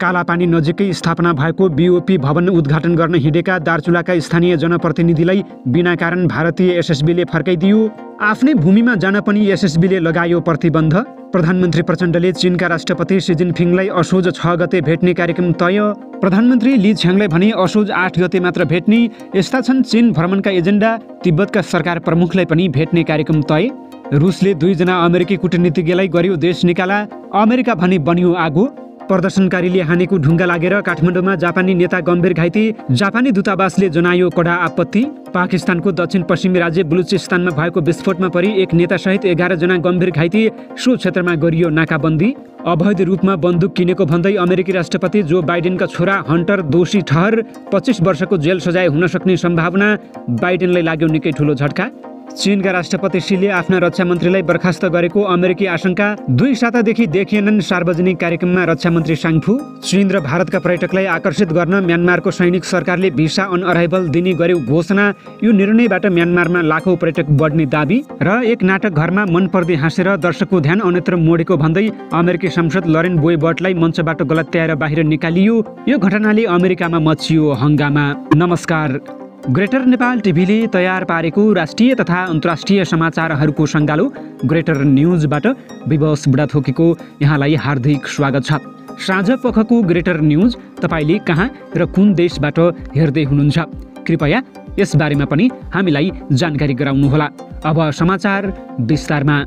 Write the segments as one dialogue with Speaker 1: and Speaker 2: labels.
Speaker 1: कालापानी नजिकै स्थापना भएको बीओपी भवन उद्घाटन गर्न हिँडेका दार्चुलाका स्थानीय जनप्रतिनिधिलाई बिना कारण भारतीय एसएसबीले फर्काइदियो। आफ्नै भूमिमा जान पनि एसएसबीले लगायो प्रतिबन्ध। प्रधानमन्त्री प्रचण्डले चीनका राष्ट्रपति सी जिनपिङलाई असोज 6 गते भेट्ने कार्यक्रम तय। प्रधानमन्त्री ली छ्याङलाई भने असोज 8 गते मात्र भेट्ने। यस्ता छन् चीन भ्रमणका एजेन्डा। तिब्बतका सरकार प्रमुखलाई पनि भेट्ने कार्यक्रम तय। रुसले 2 जना अमेरिकी कूटनीतिज्ञलाई गर्यो देश निकाला। अमेरिका भने बन्यो आगो। प्रदर्शनकारीले हानेको ढुङ्गा लागेर काठमाडौँमा जापानी नेता गम्भीर घाइते। जापानी दूतावासले जनायो कडा आपत्ति। पाकिस्तानको दक्षिण पश्चिमी राज्य बलुचिस्तानमा भएको विस्फोटमा परि एक नेतासहित 11 जना गम्भीर घाइते। सो क्षेत्रमा गरियो नाकाबन्दी। अवैध रूपमा बन्दुक किनेको भन्दै अमेरिकी राष्ट्रपति जो बाइडेनका छोरा हन्टर दोषी ठहर। 25 वर्षको जेल सजाय हुन सक्ने सम्भावना। बाइडेनलाई लाग्यो निकै ठुलो झट्का। चीनका राष्ट्रपति शीले आफ्ना रक्षा मन्त्रीलाई बर्खास्त गरेको अमेरिकी आशंका। 2 सातादेखि देखिएनन् सार्वजनिक कार्यक्रममा रक्षा मन्त्री साङफू। चीन र भारतका पर्यटकलाई आकर्षित गर्न म्यानमारको सैनिक सरकारले भिसा अन अराइभल दिने गर्यो घोषणा। यो निर्णयबाट म्यानमारमा लाखौं पर्यटक बढ्ने दाबी। र एक नाटक घरमा मनपर्दी हाँसेर दर्शकको ध्यान अन्यत्र मोडेको भन्दै अमेरिकी सांसद लरेन बोयबर्टलाई मञ्चबाट गलत्याएर बाहिर निकालियो। यो घटनाले अमेरिकामा मचियो हङ्गामा। नमस्कार। ग्रेटर नेपाल टिभीले तयार पारेको राष्ट्रिय तथा अन्तर्राष्ट्रिय समाचारहरूको सङ्गालो ग्रेटर न्युजबाट विवश बुढाथोकीको यहाँलाई हार्दिक स्वागत छ। साँझ पखको ग्रेटर न्युज तपाईँले कहाँ र कुन देशबाट हेर्दै हुनुहुन्छ कृपया यसबारेमा पनि हामीलाई जानकारी गराउनुहोला। अब समाचार विस्तारमा।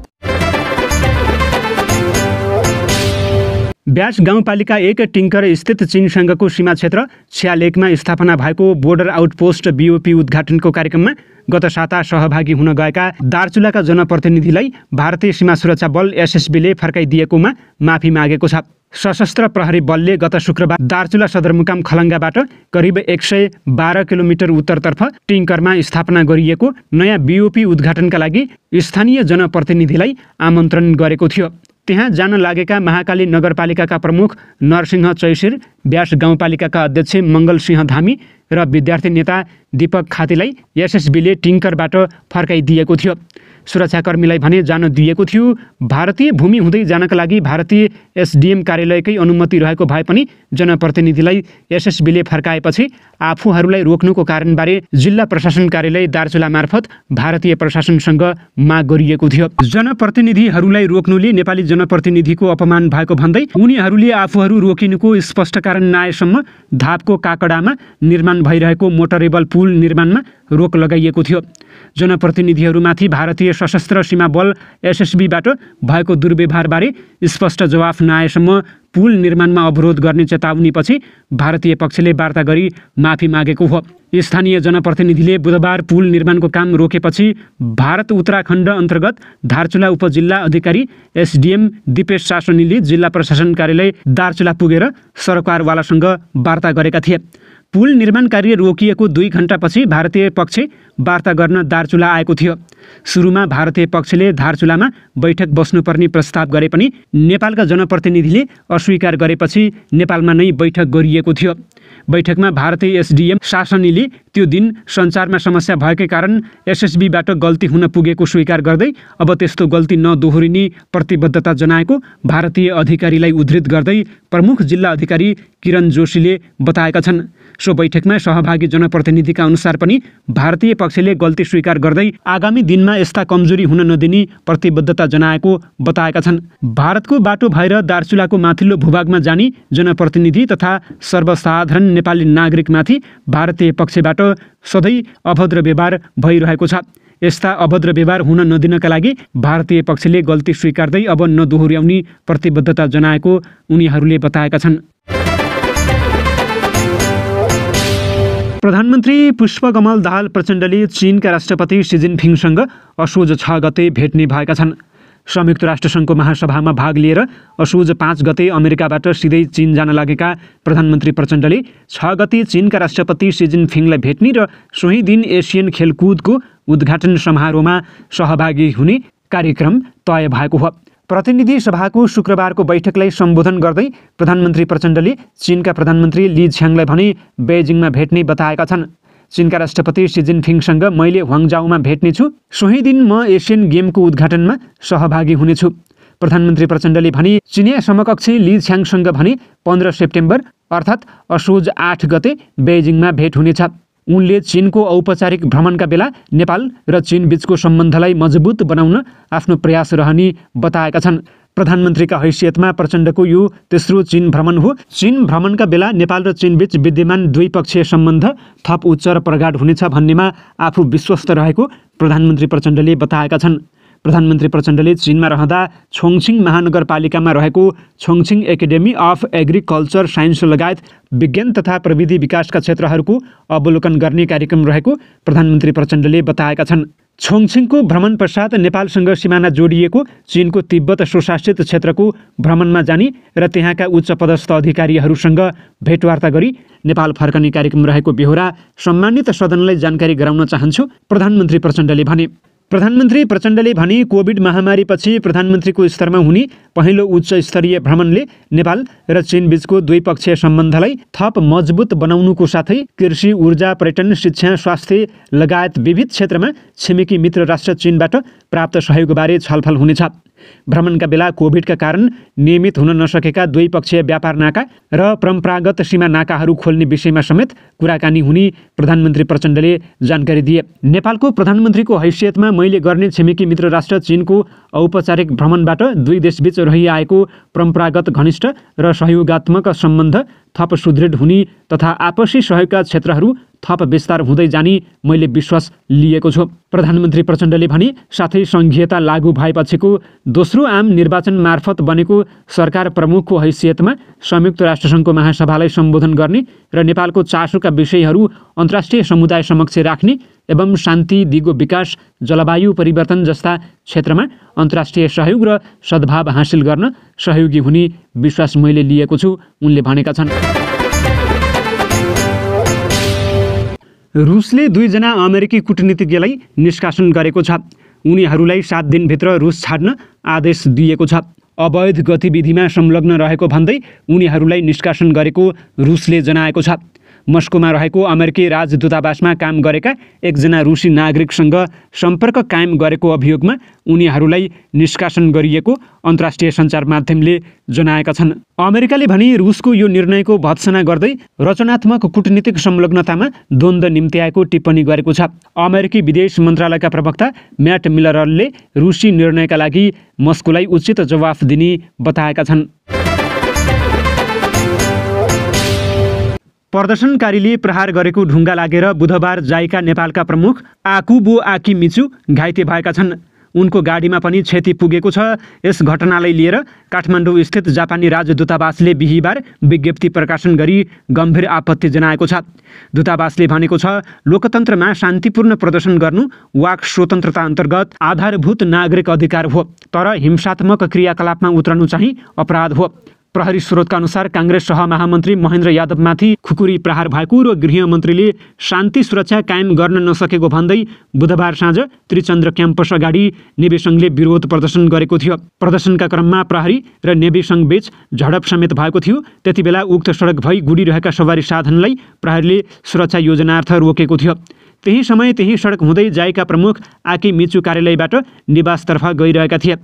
Speaker 1: ब्यास गाउँपालिका 1 टिङ्कर स्थित चीनसँगको सीमा क्षेत्र छ्यालेकमा स्थापना भएको बोर्डर आउटपोस्ट बीओपी उद्घाटनको कार्यक्रममा गत साता सहभागी हुन गएका दार्चुलाका जनप्रतिनिधिलाई भारतीय सीमा सुरक्षा बल एसएसबीले फर्काइदिएकोमा माफी मागेको छ। सशस्त्र प्रहरी बलले गत शुक्रबार दार्चुला सदरमुकाम खलङ्गाबाट करिब 112 किलोमिटर उत्तरतर्फ टिङ्करमा स्थापना गरिएको नयाँ बीओपी उद्घाटनका लागि स्थानीय जनप्रतिनिधिलाई आमन्त्रण गरेको थियो। त्यहाँ जान लागेका महाकाली नगरपालिकाका प्रमुख नरसिंह चैसिर, ब्यास गाउँपालिकाका अध्यक्ष मङ्गलसिंह धामी र विद्यार्थी नेता दीपक खातीलाई एसएसबीले टिङ्करबाट फर्काइदिएको थियो। सुरक्षाकर्मीलाई भने जान दिएको थियो। भारतीय भूमि हुँदै जानका लागि भारतीय एसडीएम कार्यालयकै अनुमति रहेको भए पनि जनप्रतिनिधिलाई एसएसबीले फर्काएपछि आफूहरूलाई रोक्नुको कारणबारे जिल्ला प्रशासन कार्यालय दार्चुला मार्फत भारतीय प्रशासनसँग माग गरिएको थियो। जनप्रतिनिधिहरूलाई रोक्नुले नेपाली जनप्रतिनिधिको अपमान भएको भन्दै उनीहरूले आफूहरू रोकिनुको स्पष्ट कारण नआएसम्म धापको काकडामा निर्माण भइरहेको मोटरेबल पुल निर्माणमा रोक लगाइएको थियो। जनप्रतिनिधिहरूमाथि भारतीय सशस्त्र सीमा बल एसएसबीबाट भएको दुर्व्यवहारबारे स्पष्ट जवाफ नआएसम्म पुल निर्माणमा अवरोध गर्ने चेतावनीपछि भारतीय पक्षले वार्ता गरी माफी मागेको हो। स्थानीय जनप्रतिनिधिले बुधबार पुल निर्माणको काम रोकेपछि भारत उत्तराखण्ड अन्तर्गत दार्चुला उपजिल्ला अधिकारी एसडीएम दिपेश सासोनीले जिल्ला प्रशासन कार्यालय दार्चुला पुगेर सरकारवालासँग वार्ता गरेका थिए। पुल निर्माण कार्य रोकिएको 2 घण्टापछि भारतीय पक्ष वार्ता गर्न दार्चुला आएको थियो। सुरुमा भारतीय पक्षले दार्चुलामा बैठक बस्नुपर्ने प्रस्ताव गरे पनि नेपालका जनप्रतिनिधिले अस्वीकार गरेपछि नेपालमा नै बैठक गरिएको थियो। बैठकमा भारतीय एसडीएम शासनीले त्यो दिन सञ्चारमा समस्या भएकै कारण एसएसबीबाट गल्ती हुन पुगेको स्वीकार गर्दै अब त्यस्तो गल्ती नदोहोरिने प्रतिबद्धता जनाएको भारतीय अधिकारीलाई उद्धृत गर्दै प्रमुख जिल्ला अधिकारी किरण जोशीले बताएका छन्। सो बैठकमा सहभागी जनप्रतिनिधिका अनुसार पनि भारतीय पक्षले गल्ती स्वीकार गर्दै आगामी दिनमा यस्ता कमजोरी हुन नदिने प्रतिबद्धता जनाएको बताएका छन्। भारतको बाटो भएर दार्चुलाको माथिल्लो भूभागमा जाने जनप्रतिनिधि तथा सर्वसाधारण नेपाली नागरिकमाथि भारतीय पक्षबाट सधैँ अभद्र व्यवहार भइरहेको छ। यस्ता अभद्र व्यवहार हुन नदिनका लागि भारतीय पक्षले गल्ती स्वीकार्दै अब नदोहोर्याउने प्रतिबद्धता जनाएको उनीहरूले बताएका छन्। प्रधानमन्त्री पुष्पकमल दाहाल प्रचण्डले चीनका राष्ट्रपति सी जिनपिङसँग असोज 6 गते भेट्ने भएका छन्। संयुक्त राष्ट्रसङ्घको महासभामा भाग लिएर असोज 5 गते अमेरिकाबाट सिधै चीन जान लागेका प्रधानमन्त्री प्रचण्डले 6 गते चीनका राष्ट्रपति सी जिनपिङलाई भेट्ने र सोही दिन एसियन खेलकुदको उद्घाटन समारोहमा सहभागी हुने कार्यक्रम तय भएको हो। प्रतिनिधि सभाको शुक्रबारको बैठकलाई सम्बोधन गर्दै प्रधानमन्त्री प्रचण्डले चीनका प्रधानमन्त्री ली छ्याङलाई भने बेजिङमा भेट्ने बताएका छन्। चीनका राष्ट्रपति सी जिनपिङसँग मैले ह्वाङजाउमा भेट्नेछु। सोही दिन म एसियन गेमको उद्घाटनमा सहभागी हुनेछु। प्रधानमन्त्री प्रचण्डले भने चिनिया समकक्षी ली छ्याङसँग भने 15 सेप्टेम्बर अर्थात् असोज 8 गते बेइजिङमा भेट हुनेछ। उनले चीनको औपचारिक भ्रमणका बेला नेपाल र चीन बीचको सम्बन्धलाई मजबुत बनाउन आफ्नो प्रयास रहने बताएका छन्। प्रधानमन्त्रीका हैसियतमा प्रचण्डको यो तेस्रो चीन भ्रमण हो। चीन भ्रमणका बेला नेपाल र चीनबीच विद्यमान द्विपक्षीय सम्बन्ध थप उच्च र प्रगाढ हुनेछ भन्नेमा आफू विश्वस्त रहेको प्रधानमन्त्री प्रचण्डले बताएका छन्। प्रधानमन्त्री प्रचण्डले चीनमा रहँदा छोङछिङ महानगरपालिकामा रहेको छोङछिङ एकाडेमी अफ एग्रिकल्चर साइन्स लगायत विज्ञान तथा प्रविधि विकासका क्षेत्रहरूको अवलोकन गर्ने कार्यक्रम रहेको प्रधानमन्त्री प्रचण्डले बताएका छन्। छोङछिङको भ्रमण पश्चात नेपालसँग सिमाना जोडिएको चीनको तिब्बत स्वशासित क्षेत्रको भ्रमणमा जाने र त्यहाँका उच्च पदस्थ अधिकारीहरूसँग भेटवार्ता गरी नेपाल फर्कने कार्यक्रम रहेको बेहोरा सम्मानित सदनलाई जानकारी गराउन चाहन्छु, प्रधानमन्त्री प्रचण्डले भने। प्रधानमन्त्री प्रचण्डले भने कोभिड महामारीपछि प्रधानमन्त्रीको स्तरमा हुने पहिलो उच्च स्तरीय भ्रमणले नेपाल र चीनबीचको द्विपक्षीय सम्बन्धलाई थप मजबुत बनाउनुको साथै कृषि, ऊर्जा, पर्यटन, शिक्षा, स्वास्थ्य लगायत विविध क्षेत्रमा छिमेकी मित्र राष्ट्र चीनबाट प्राप्त सहयोगबारे छलफल हुनेछ। भ्रमणका बेला कोभिडका कारण नियमित हुन नसकेका द्विपक्षीय व्यापार नाका र परम्परागत सीमा नाकाहरू खोल्ने विषयमा समेत कुराकानी हुने प्रधानमन्त्री प्रचण्डले जानकारी दिए। नेपालको प्रधानमन्त्रीको हैसियतमा मैले गर्ने छिमेकी मित्र राष्ट्र चीनको औपचारिक भ्रमणबाट दुई देशबीच रहिआएको परम्परागत घनिष्ठ र सहयोगात्मक सम्बन्ध थप सुदृढ हुने तथा आपसी सहयोगका क्षेत्रहरू थप विस्तार हुँदै जाने मैले विश्वास लिएको छु, प्रधानमन्त्री प्रचण्डले भने। साथै सङ्घीयता लागू भएपछिको दोस्रो आम निर्वाचन मार्फत बनेको सरकार प्रमुखको हैसियतमा संयुक्त राष्ट्रसङ्घको महासभालाई सम्बोधन गर्ने र नेपालको चासोका विषयहरू अन्तर्राष्ट्रिय समुदाय समक्ष राख्ने एवं शान्ति, दिगो विकास, जलवायु परिवर्तन जस्ता क्षेत्रमा अन्तर्राष्ट्रिय सहयोग र सद्भाव हासिल गर्न सहयोगी हुने विश्वास मैले लिएको छु, उनले भनेका छन्। रुसले 2 जना अमेरिकी कूटनीतिज्ञलाई निष्कासन गरेको छ। उनीहरूलाई 7 दिनभित्र रुस छाड्न आदेश दिएको छ। अवैध गतिविधिमा संलग्न रहेको भन्दै उनीहरूलाई निष्कासन गरेको रुसले जनाएको छ। मस्कोमा रहेको अमेरिकी राजदूतावासमा काम गरेका एकजना रुसी नागरिकसँग सम्पर्क कायम गरेको अभियोगमा उनीहरूलाई निष्कासन गरिएको अन्तर्राष्ट्रिय सञ्चार माध्यमले जनाएका छन्। अमेरिकाले भने रुसको यो निर्णयको भत्सना गर्दै रचनात्मक कूटनीतिक संलग्नतामा द्वन्द्व निम्त्याएको टिप्पणी गरेको छ। अमेरिकी विदेश मन्त्रालयका प्रवक्ता म्याट मिलरले रुसी निर्णयका लागि मस्कोलाई उचित जवाफ दिने बताएका छन्। प्रदर्शनकारीले प्रहार गरेको ढुङ्गा लागेर बुधबार जाइका नेपालका प्रमुख आकुबो आकिमिचु घाइते भएका छन्। उनको गाडीमा पनि क्षति पुगेको छ। यस घटनालाई लिएर काठमाडौँ स्थित जापानी राजदूतावासले बिहिबार विज्ञप्ति प्रकाशन गरी गम्भीर आपत्ति जनाएको छ। दूतावासले भनेको छ, लोकतन्त्रमा शान्तिपूर्ण प्रदर्शन गर्नु वाक स्वतन्त्रता अन्तर्गत आधारभूत नागरिक अधिकार हो, तर हिंसात्मक क्रियाकलापमा उत्रनु चाहिँ अपराध हो। प्रहरी स्रोतका अनुसार काङ्ग्रेस सहमहामन्त्री महेन्द्र यादवमाथि खुकुरी प्रहार भएको र गृहमन्त्रीले शान्ति सुरक्षा कायम गर्न नसकेको भन्दै बुधबार साँझ त्रिचन्द्र क्याम्पस अगाडि नेभी सङ्घले विरोध प्रदर्शन गरेको थियो। प्रदर्शनका क्रममा प्रहरी र नेभी सङ्घबीच झडप समेत भएको थियो। त्यति बेला उक्त सडक भई गुडिरहेका सवारी साधनलाई प्रहरीले सुरक्षा योजनार्थ रोकेको थियो। त्यही समय त्यही सडक हुँदै जाएका प्रमुख आकिमिचु कार्यालयबाट निवासतर्फ गइरहेका थिए।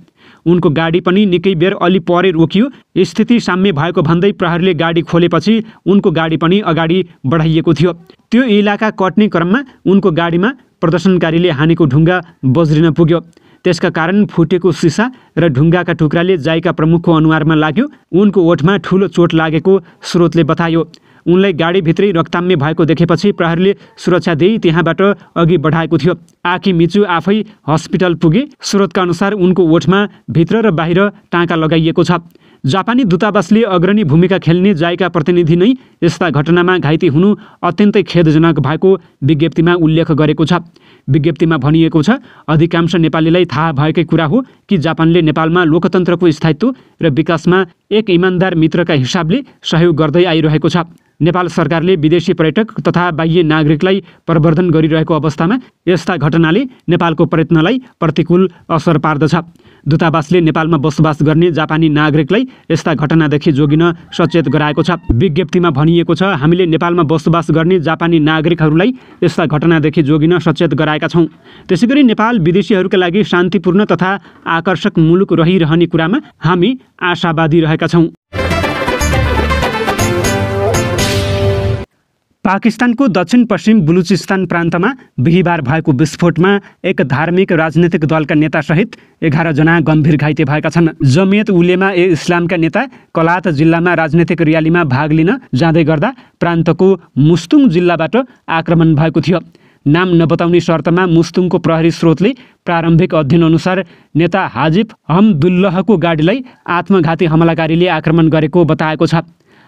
Speaker 1: उनको गाडी पनि निकै बेर अलि परे रोकियो। स्थिति साम्य भएको भन्दै प्रहरीले गाडी खोलेपछि उनको गाडी पनि अगाडि बढाइएको थियो। त्यो इलाका कट्ने क्रममा उनको गाडीमा प्रदर्शनकारीले हानेको ढुङ्गा बज्रिन पुग्यो। त्यसका कारण फुटेको सिसा र ढुङ्गाका टुक्राले जाइका प्रमुखको अनुहारमा लाग्यो। उनको ओठमा ठुलो चोट लागेको स्रोतले बतायो। उनलाई गाडीभित्रै रक्ताम्य भएको देखेपछि प्रहरीले सुरक्षा दिई त्यहाँबाट अघि बढाएको थियो। आकिमिचु आफै हस्पिटल पुगे। स्रोतका अनुसार उनको ओठमा भित्र र बाहिर टाँका लगाइएको छ। जापानी दूतावासले अग्रणी भूमिका खेल्ने जायका प्रतिनिधि नै यस्ता घटनामा घाइते हुनु अत्यन्तै खेदजनक भएको विज्ञप्तिमा उल्लेख गरेको छ। विज्ञप्तिमा भनिएको छ, अधिकांश नेपालीलाई थाहा भएकै कुरा हो कि जापानले नेपालमा लोकतन्त्रको स्थायित्व र विकासमा एक इमान्दार मित्रका हिसाबले सहयोग गर्दै आइरहेको छ। नेपाल सरकारले विदेशी पर्यटक तथा बाह्य नागरिकलाई प्रवर्धन गरिरहेको अवस्थामा यस्ता घटनाले नेपालको प्रयत्नलाई प्रतिकूल असर पार्दछ। दूतावासले नेपालमा बसोबास गर्ने जापानी नागरिकलाई यस्ता घटनादेखि जोगिन सचेत गराएको छ। विज्ञप्तिमा भनिएको छ, हामीले नेपालमा बसोबास गर्ने जापानी नागरिकहरूलाई यस्ता घटनादेखि जोगिन सचेत गराएका छौँ। त्यसैगरी नेपाल विदेशीहरूका लागि शान्तिपूर्ण तथा आकर्षक मुलुक रहिरहने कुरामा हामी आशावादी रहेका छौँ। पाकिस्तानको दक्षिण पश्चिम बलुचिस्तान प्रान्तमा बिहिबार भएको विस्फोटमा एक धार्मिक राजनीतिक दलका नेतासहित 11 जना गम्भीर घाइते भएका छन्। जमियत उलेमा ए इस्लामका नेता कलात जिल्लामा राजनीतिक र्यालीमा भाग लिन जाँदै गर्दा प्रान्तको मुस्तुङ जिल्लाबाट आक्रमण भएको थियो। नाम नबताउने शर्तमा मुस्तुङको प्रहरी स्रोतले प्रारम्भिक अध्ययन अनुसार नेता हाजिफ हमदुल्लहको गाडीलाई आत्मघाती हमलाकारीले आक्रमण गरेको बताएको छ।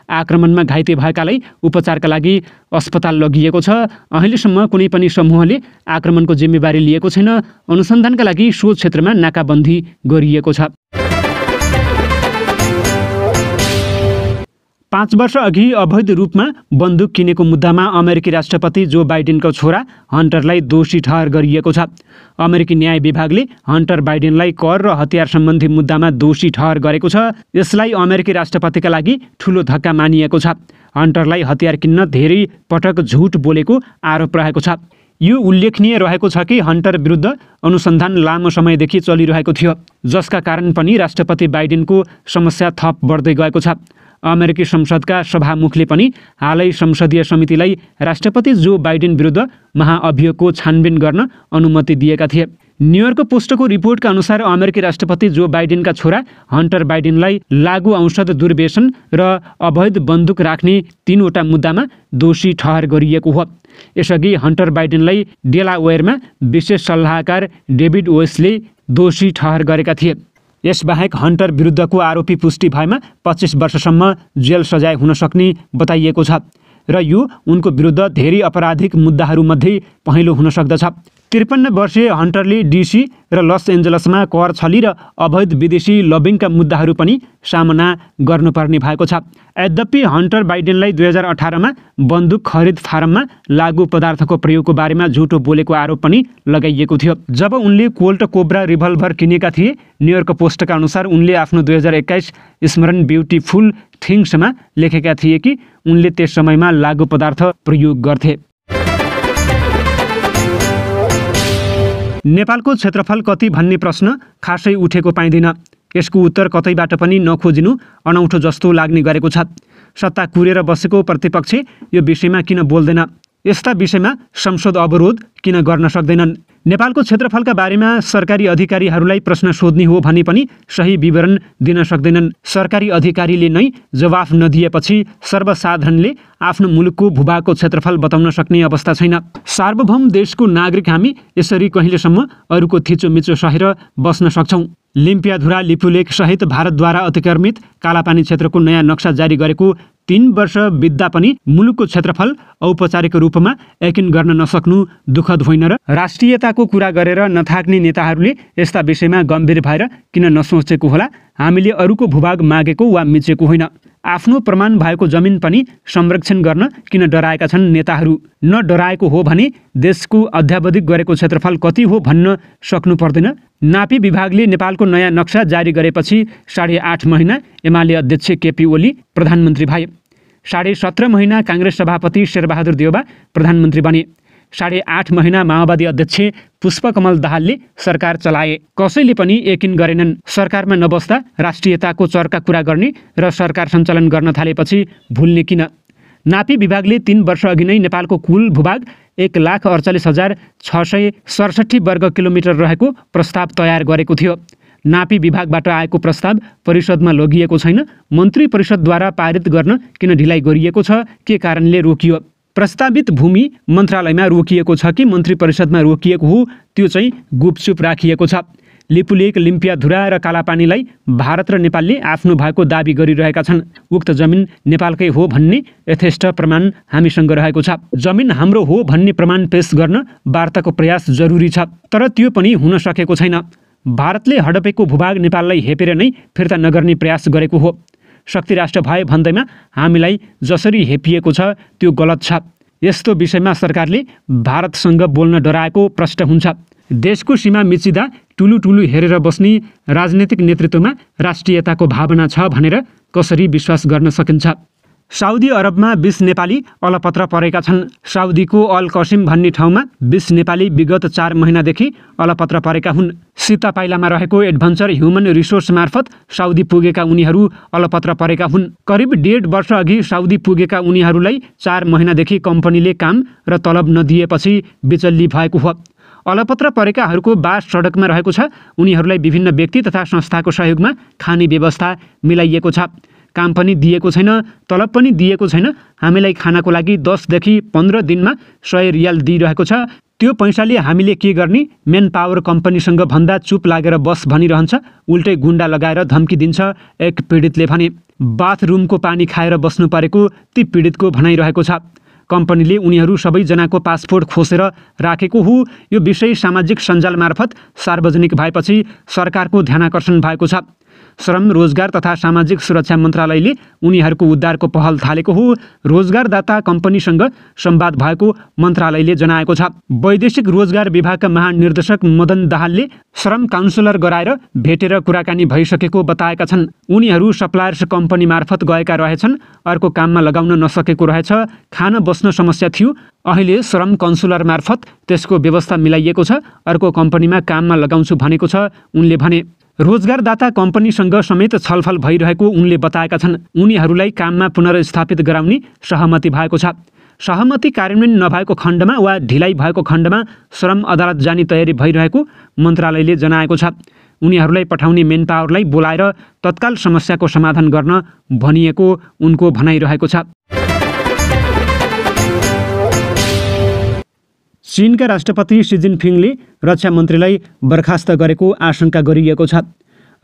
Speaker 1: आक्रमणमा घाइते भएकालाई उपचारका लागि अस्पताल लगिएको छ। अहिलेसम्म कुनै पनि समूहले आक्रमणको जिम्मेवारी लिएको छैन। अनुसन्धानका लागि सो क्षेत्रमा नाकाबन्दी गरिएको छ। 5 वर्ष अघि अवैध रूपमा बन्दुक किनेको मुद्दामा अमेरिकी राष्ट्रपति जो बाइडेनको छोरा हन्टरलाई दोषी ठहर गरिएको छ। अमेरिकी न्याय विभागले हन्टर बाइडेनलाई कर र हतियार सम्बन्धी मुद्दामा दोषी ठहर गरेको छ। यसलाई अमेरिकी राष्ट्रपतिका लागि ठूलो धक्का मानिएको छ। हन्टरलाई हतियार किन्न धेरै पटक झुट बोलेको आरोप रहेको छ। यो उल्लेखनीय रहेको छ कि हन्टर विरुद्ध अनुसन्धान लामो समयदेखि चलिरहेको थियो, जसका कारण पनि राष्ट्रपति बाइडेनको समस्या थप बढ्दै गएको छ। अमेरिकी संसदका सभामुखले पनि हालै संसदीय समितिलाई राष्ट्रपति जो बाइडेन विरुद्ध महाअभियोगको छानबिन गर्न अनुमति दिएका थिए। न्युयोर्क पोस्टको रिपोर्टका अनुसार अमेरिकी राष्ट्रपति जो बाइडेनका छोरा हन्टर बाइडेनलाई लागु औषध दुर्व्यसन र अवैध बन्दुक राख्ने 3 वटा मुद्दामा दोषी ठहर गरिएको हो। यसअघि हन्टर बाइडेनलाई डेलावेयरमा विशेष सल्लाहकार डेभिड वेस्टले दोषी ठहर गरेका थिए। यसबाहेक हन्टर विरुद्धको आरोपी पुष्टि भएमा 25 वर्षसम्म जेल सजाय हुन सक्ने बताइएको छ र यो उनको विरुद्ध धेरै आपराधिक मुद्दाहरूमध्ये पहिलो हुन सक्दछ। 53 वर्षीय हन्टरले डीसी र लस एन्जलसमा कर छली र अवैध विदेशी लबिङका मुद्दाहरू पनि सामना गर्नुपर्ने भएको छ। यद्यपि हन्टर बाइडेनलाई 2018 मा बन्दुक खरिद फारममा लागु पदार्थको प्रयोगको बारेमा झुटो बोलेको आरोप पनि लगाइएको थियो। जब उनले कोल्ट कोब्रा रिभल्भर किनेका थिए, न्युयोर्क पोस्टका अनुसार उनले आफ्नो 2021 स्मरण ब्युटिफुल थिङ्समा लेखेका थिए कि उनले त्यस समयमा लागु पदार्थ प्रयोग गर्थे। नेपालको क्षेत्रफल कति भन्ने प्रश्न खासै उठेको पाइँदैन। यसको उत्तर कतैबाट पनि नखोजिनु अनौठो जस्तो लाग्ने गरेको छ। सत्ता कुरेर बसेको प्रतिपक्ष यो विषयमा किन बोल्दैन? यस्ता विषयमा संसद अवरोध किन गर्न सक्दैनन्? नेपालको क्षेत्रफलका बारेमा सरकारी अधिकारीहरूलाई प्रश्न सोध्ने हो भने पनि सही विवरण दिन सक्दैनन्। सरकारी अधिकारीले नै जवाफ नदिएपछि सर्वसाधारणले आफ्नो मुलुकको भूभागको क्षेत्रफल बताउन सक्ने अवस्था छैन। सार्वभौम देशको नागरिक हामी यसरी कहिलेसम्म अरूको थिचोमिचो सहेर बस्न सक्छौँ? लिम्पियाधुरा लिपुलेक सहित भारतद्वारा अतिक्रमित कालापानी क्षेत्रको नयाँ नक्सा जारी गरेको 3 वर्ष बित्दा पनि मुलुकको क्षेत्रफल औपचारिक रूपमा यकिन गर्न नसक्नु दुःखद होइन र? राष्ट्रियताको कुरा गरेर नथाक्ने नेताहरूले यस्ता विषयमा गम्भीर भएर किन नसोचेको होला? हामीले अरूको भूभाग मागेको वा मिचेको होइन। आफ्नो प्रमाण भएको जमिन पनि संरक्षण गर्न किन डराएका छन् नेताहरू? न डराएको हो भने देशको अध्यावधिक गरेको क्षेत्रफल कति हो भन्न सक्नु पर्दैन? नापी विभागले नेपालको नयाँ नक्सा जारी गरेपछि 8.5 महिना एमाले अध्यक्ष केपी ओली प्रधानमन्त्री भए। 17.5 महिना काङ्ग्रेस सभापति शेरबहादुर देउबा प्रधानमन्त्री बने। 8.5 महिना माओवादी अध्यक्ष पुष्पकमल दाहालले सरकार चलाए। कसैले पनि यकिन गरेनन्। सरकारमा नबस्दा राष्ट्रियताको चर्का कुरा गर्ने र सरकार सञ्चालन गर्न थालेपछि भुल्ने किन? नापी विभागले 3 वर्ष अघि नै नेपालको कुल भूभाग 1,48,667 वर्ग किलोमिटर रहेको प्रस्ताव तयार गरेको थियो। नापी विभागबाट आएको प्रस्ताव परिषदमा लगिएको छैन। मन्त्री परिषदद्वारा पारित गर्न किन ढिलाइ गरिएको छ? के कारणले रोकियो? प्रस्तावित भूमि मन्त्रालयमा रोकिएको छ कि मन्त्री परिषदमा रोकिएको हो? त्यो चाहिँ गुपचुप राखिएको छ। लिपुलेक, लिम्पियाधुरा र कालापानीलाई भारत र नेपालले आफ्नो भएको दाबी गरिरहेका छन्। उक्त जमिन नेपालकै हो भन्ने यथेष्ट प्रमाण हामीसँग रहेको छ। जमिन हाम्रो हो भन्ने प्रमाण पेश गर्न वार्ताको प्रयास जरुरी छ, तर त्यो पनि हुन सकेको छैन। भारतले हडपेको भूभाग नेपाललाई हेपेर नै फिर्ता नगर्ने प्रयास गरेको हो। शक्ति राष्ट्र भए भन्दैमा हामीलाई जसरी हेपिएको छ त्यो गलत छ। यस्तो विषयमा सरकारले भारतसँग बोल्न डराएको प्रश्न हुन्छ। देशको सीमा मिचिँदा टुलु हेरेर बस्ने राजनीतिक नेतृत्वमा राष्ट्रियताको भावना छ भनेर कसरी विश्वास गर्न सकिन्छ? साउदी अरबमा 20 नेपाली अलपत्र परेका छन्। साउदीको अल कसिम भन्ने ठाउँमा 20 नेपाली विगत 4 महिनादेखि अलपत्र परेका हुन्। सीता पाइलामा रहेको एडभेन्चर ह्युमन रिसोर्स मार्फत साउदी पुगेका उनीहरू अलपत्र परेका हुन्। करिब 1.5 वर्ष अघि साउदी पुगेका उनीहरूलाई 4 महिनादेखि कम्पनीले काम र तलब नदिएपछि बिचल्ली भएको हो। अलपत्र परेकाहरूको बास सडकमा रहेको छ। उनीहरूलाई विभिन्न व्यक्ति तथा संस्थाको सहयोगमा खाने व्यवस्था मिलाइएको छ। काम पनि दिएको छैन, तलब पनि दिएको छैन। हामीलाई खानाको लागि 10 देखि 15 दिनमा 100 रियाल दिइरहेको छ। त्यो पैसाले हामीले के गर्ने? मेन पावर कम्पनीसँग भन्दा चुप लागेर बस भनिरहन्छ। उल्टै गुन्डा लगाएर धम्की दिन्छ, एक पीडितले भने। बाथरुमको पानी खाएर बस्नु परेको ती पीडितको भनाइरहेको छ। कम्पनीले उनीहरू सबैजनाको पासपोर्ट खोसेर राखेको हो। यो विषय सामाजिक सञ्जाल मार्फत सार्वजनिक भएपछि सरकारको ध्यानाकर्षण भएको छ। श्रम, रोजगार तथा सामाजिक सुरक्षा मन्त्रालयले उनीहरूको उद्धारको पहल थालेको हो। रोजगारदाता कम्पनीसँग संवाद भएको मन्त्रालयले जनाएको छ। वैदेशिक रोजगार विभागका महानिर्देशक मदन दाहालले श्रम काउन्सिलर गराएर भेटेर कुराकानी भइसकेको बताएका छन्। उनीहरू सप्लायर्स कम्पनी मार्फत गएका रहेछन्। अर्को काममा लगाउन नसकेको रहेछ। खान बस्न समस्या थियो। अहिले श्रम काउन्सिलर मार्फत त्यसको व्यवस्था मिलाइएको छ। अर्को कम्पनीमा काममा लगाउँछु भनेको छ उनले भने। रोजगारदाता कम्पनीसँग समेत छलफल भइरहेको उनले बताएका छन्। उनीहरूलाई काममा पुनर्स्थापित गराउने सहमति भएको छ। सहमति कार्यान्वयन नभएको खण्डमा वा ढिलाइ भएको खण्डमा श्रम अदालत जाने तयारी भइरहेको मन्त्रालयले जनाएको छ। उनीहरूलाई पठाउने मेन पावरलाई बोलाएर तत्काल समस्याको समाधान गर्न भनिएको उनको भनाइरहेको छ। चीनका राष्ट्रपति सी जिनपिङले रक्षा मन्त्रीलाई बर्खास्त गरेको आशंका गरिएको छ।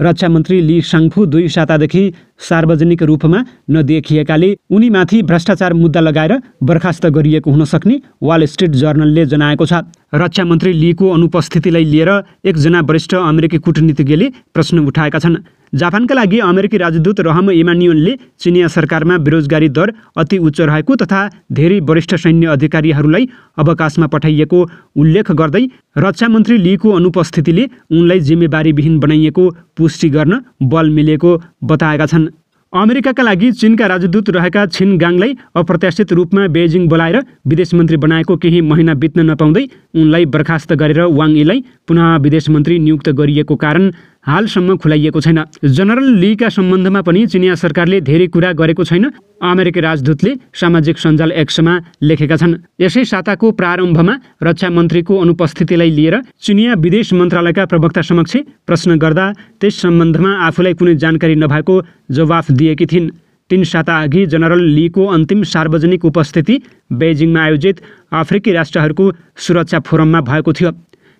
Speaker 1: रक्षा मन्त्री ली साङफू 2 सातादेखि सार्वजनिक रूपमा नदेखिएकाले उनीमाथि भ्रष्टाचार मुद्दा लगाएर बर्खास्त गरिएको हुन सक्ने वाल स्ट्रिट जर्नलले जनाएको छ। रक्षा मन्त्री लीको अनुपस्थितिलाई लिएर एकजना वरिष्ठ अमेरिकी कूटनीतिज्ञले प्रश्न उठाएका छन्। जापानका लागि अमेरिकी राजदूत रहम इमान्युएलले चिनिया सरकारमा बेरोजगारी दर अति उच्च रहेको तथा धेरै वरिष्ठ सैन्य अधिकारीहरूलाई अवकाशमा पठाइएको उल्लेख गर्दै रक्षा मन्त्री लीको अनुपस्थितिले उनलाई जिम्मेवारीविहीन बनाइएको पुष्टि गर्न बल मिलेको बताएका छन्। अमेरिकाका लागि चीनका राजदूत रहेका छिन गाङलाई अप्रत्याशित रूपमा बेजिङ बोलाएर विदेश मन्त्री बनाएको केही महिना बित्न नपाउँदै उनलाई बर्खास्त गरेर वाङ यीलाई पुनः विदेश मन्त्री नियुक्त गरिएको कारण हालसम्म खुलाइएको छैन। जनरल लीका सम्बन्धमा पनि चिनिया सरकारले धेरै कुरा गरेको छैन, अमेरिकी राजदूतले सामाजिक सञ्जाल एक्समा लेखेका छन्। यसै साताको प्रारम्भमा रक्षा मन्त्रीको अनुपस्थितिलाई लिएर चिनिया विदेश मन्त्रालयका प्रवक्ता समक्ष प्रश्न गर्दा त्यस सम्बन्धमा आफूलाई कुनै जानकारी नभएको जवाफ दिएकी थिइन्। 3 साता अघि जनरल लीको अन्तिम सार्वजनिक उपस्थिति बेजिङमा आयोजित अफ्रिकी राष्ट्रहरूको सुरक्षा फोरममा भएको थियो।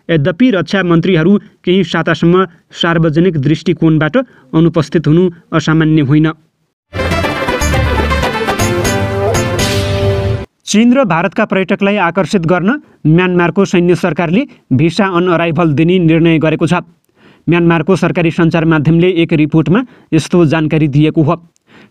Speaker 1: यद्यपि रक्षा मन्त्रीहरू केही सातासम्म सार्वजनिक दृष्टिकोणबाट अनुपस्थित हुनु असामान्य होइन। चीन र भारतका पर्यटकलाई आकर्षित गर्न म्यानमारको सैन्य सरकारले भिसा अन अराइभल दिने निर्णय गरेको छ। म्यानमारको सरकारी सञ्चार माध्यमले एक रिपोर्टमा यस्तो जानकारी दिएको हो।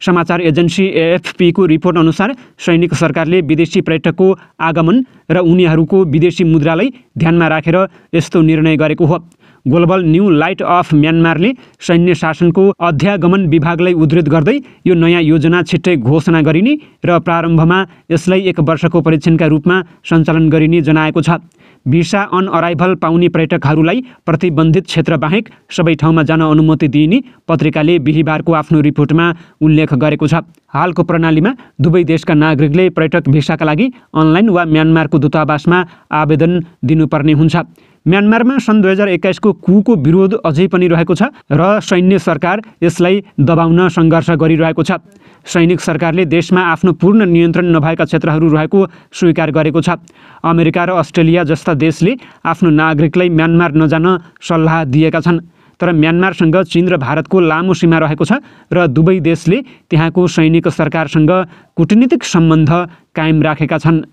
Speaker 1: समाचार एजेन्सी एएफपीको रिपोर्ट अनुसार सैनिक सरकारले विदेशी पर्यटकको आगमन र उनीहरूको विदेशी मुद्रालाई ध्यानमा राखेर यस्तो निर्णय गरेको हो। ग्लोबल न्यू लाइट अफ म्यानमारले सैन्य शासनको अध्यागमन विभागलाई उद्धृत गर्दै यो नयाँ योजना छिट्टै घोषणा गरिने र प्रारम्भमा यसलाई 1 वर्षको परीक्षणका रूपमा सञ्चालन गरिने जनाएको छ। भिसा अन अराइभल पाउने पर्यटकहरूलाई प्रतिबन्धित क्षेत्र बाहेक सबै ठाउँमा जान अनुमति दिइने पत्रिकाले बिहिबारको आफ्नो रिपोर्टमा उल्लेख गरेको छ। हालको प्रणालीमा दुवै देशका नागरिकले पर्यटक भिसाका लागि अनलाइन वा म्यानमारको दूतावासमा आवेदन दिनुपर्ने हुन्छ। म्यानमारमा सन् 2021 को कुको विरोध अझै पनि रहेको छ र सैन्य सरकार यसलाई दबाउन सङ्घर्ष गरिरहेको छ। सैनिक सरकारले देशमा आफ्नो पूर्ण नियन्त्रण नभएका क्षेत्रहरू रहेको स्वीकार गरेको छ। अमेरिका र अस्ट्रेलिया जस्ता देशले आफ्नो नागरिकलाई म्यानमार नजान सल्लाह दिएका छन्। तर म्यानमारसँग चीन र भारतको लामो सीमा रहेको छ र दुवै देशले त्यहाँको सैनिक सरकारसँग कूटनीतिक सम्बन्ध कायम राखेका छन्।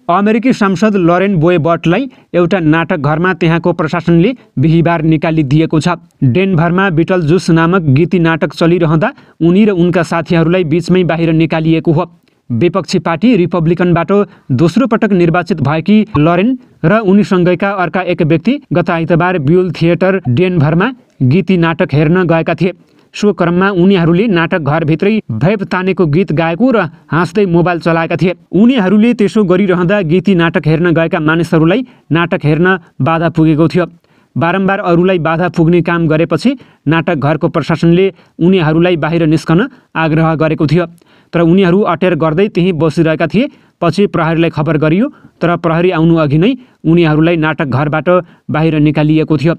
Speaker 1: अमेरिकी सांसद लरेन बोयबर्टलाई एउटा नाटक घरमा त्यहाँको प्रशासनले बिहिबार निकालिदिएको छ। डेनभरमा बिटलजुस नामक गीती नाटक चलिरहँदा उनी र उनका साथीहरूलाई बीचमै बाहिर निकालिएको हो। विपक्षी पार्टी रिपब्लिकनबाट दोस्रो पटक निर्वाचित भएकी लरेन र उनीसँगैका अर्का एक व्यक्ति गत आइतबार ब्युल थिएटर डेनभरमा गीती नाटक हेर्न गएका थिए। सो क्रममा उनीहरूले नाटक घरभित्रै भैप तानेको गीत गाएको र हाँस्दै मोबाइल चलाएका थिए। उनीहरूले त्यसो गरिरहँदा गीती नाटक हेर्न गएका मानिसहरूलाई नाटक हेर्न बाधा पुगेको थियो। बारम्बार अरूलाई बाधा पुग्ने काम गरेपछि नाटक घरको प्रशासनले उनीहरूलाई बाहिर निस्कन आग्रह गरेको थियो, तर उनीहरू अटेर गर्दै त्यहीँ बसिरहेका थिए। पछि प्रहरीलाई खबर गरियो, तर प्रहरी आउनु अघि नै उनीहरूलाई नाटक घरबाट बाहिर निकालिएको थियो।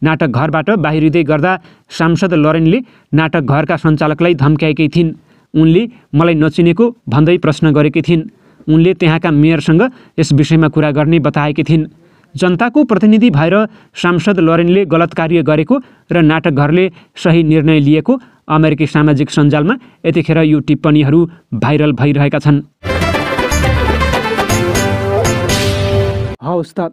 Speaker 1: नाटक घरबाट बाहिरिँदै गर्दा सांसद लरेनले नाटक घरका सञ्चालकलाई धम्क्याएकी थिइन्। उनले मलाई नचिनेको भन्दै प्रश्न गरेकी थिइन्। उनले त्यहाँका मेयरसँग यस विषयमा कुरा गर्ने बताएकी थिइन्। जनताको प्रतिनिधि भएर सांसद लरेनले गलत कार्य गरेको र नाटक घरले सही निर्णय लिएको अमेरिकी सामाजिक सञ्जालमा यतिखेर यो टिप्पणीहरू भाइरल भइरहेका छन्। हवस् त,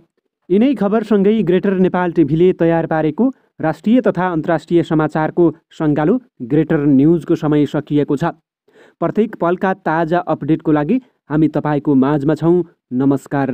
Speaker 1: यिनै खबरसँगै ग्रेटर नेपाल टिभीले तयार पारेको राष्ट्रिय तथा अन्तर्राष्ट्रिय समाचारको सङ्गालो ग्रेटर न्युजको समय सकिएको छ। प्रत्येक पलका ताजा अपडेटको लागि हामी तपाईँको माझमा छौँ। नमस्कार।